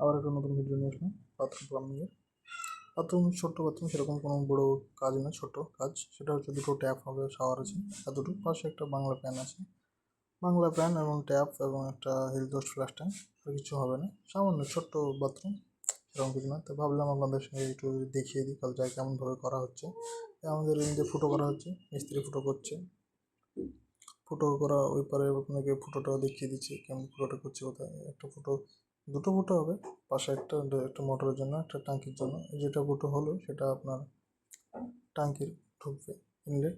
আবার একটা নতুন ভিডিও নিয়ে আসলাম বাথরুম প্লাম্বিংয়ের। বাথরুম ছোট্ট বাথরুম, সেরকম কোনো বড়ো কাজ না, ছোট কাজ। সেটা হচ্ছে দুটো ট্যাপ হবে, শাওয়ার আছে এতটুকু, পাশে একটা বাংলা প্যান আছে, বাংলা প্যান এবং ট্যাপ এবং একটা হেলথ ফ্ল্যাশ ট্যাঙ্ক। আর কিছু হবে না, সামান্য ছোট্ট বাথরুম, সেরকম কিছু না। তো ভাবলাম আপনাদের সঙ্গে একটু দেখিয়ে দিই কাজটা কেমনভাবে করা হচ্ছে। আমাদের যে ফুটো করা হচ্ছে, মিস্ত্রি ফুটো করছে। ফুটো করা ওই পারে আপনাকে ফুটোটাও দেখিয়ে দিচ্ছি কেমন ফুটোটা করছে, কোথায় একটা ফুটো, দুটো ফুটো হবে, পাশে একটা একটা মোটরের জন্য, একটা ট্যাঙ্কির জন্য। যেটা ফুটো হলো সেটা আপনার ট্যাঙ্কির ঢুকবে ইনলেট,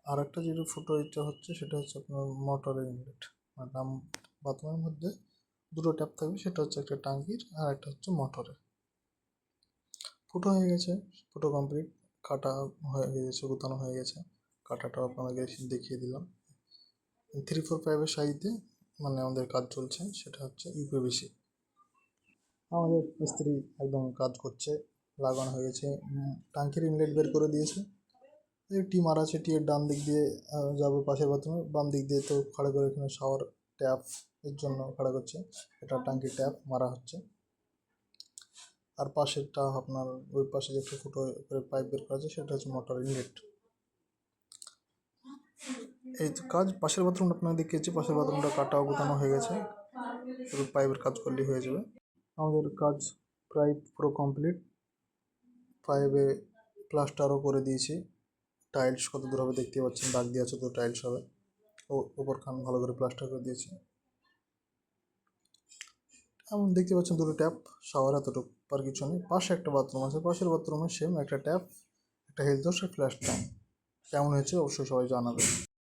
আর একটা যেটা ফুটো এটা হচ্ছে সেটা হচ্ছে আপনার মোটরের ইনলেট। মানে বাথরুমের মধ্যে দুটো ট্যাপ থাকবে, সেটা হচ্ছে একটা ট্যাঙ্কির আর একটা হচ্ছে মোটরের। ফুটো হয়ে গেছে, ফুটো কমপ্লিট, কাটা হয়ে গেছে, গুতানো হয়ে গেছে। কাটাটা আপনাকে দেখিয়ে দিলাম। 3-4 পাইপের সাইজে মানে আমাদের কাজ চলছে, সেটা হচ্ছে ইউপিভিসি। আমাদের মিস্ত্রি একদম কাজ করছে, লাগানো হয়ে গেছে। ট্যাঙ্কির ইনলেট বের করে দিয়েছে, টি মারা আছে, টি এর ডান দিক দিয়ে যাবে পাশের বাথরুমে, বাম দিক দিয়ে তো খাড়া করে এখানে শাওয়ার ট্যাপ এর জন্য খাড়া করছে। এটা ট্যাঙ্কির ট্যাপ মারা হচ্ছে। আর পাশেরটা আপনার ওই পাশে যে একটা ফুটো করে পাইপ বের করা আছে, সেটা হচ্ছে মোটর ইনলেট। এই কাজ পাশের বাথরুমটা আপনাকে দেখিয়েছি, পাশের বাথরুমটা কাটা গুতানো হয়ে গেছে, শুধু পাইপের কাজ করলেই হয়ে যাবে। আমাদের কাজ প্রায় পুরো কমপ্লিট। পাইপে প্লাস্টারও করে দিয়েছি, টাইলস কত দূর হবে দেখতে পাচ্ছেন, দাগ দিয়ে আছে তো টাইলস হবে। ওপর খান ভালো করে প্লাস্টার করে দিয়েছি। এমন দেখতে পাচ্ছেন দুটো ট্যাপ, শাওয়ার, এতটুকু, আর কিছু নেই। পাশে একটা বাথরুম আছে, পাশের বাথরুমে সেম একটা ট্যাপ, একটা হেলথ ওয়াশ, ফ্ল্যাশ ট্যাঙ্ক। কেমন হয়েছে অবশ্যই সবাই জানাবে।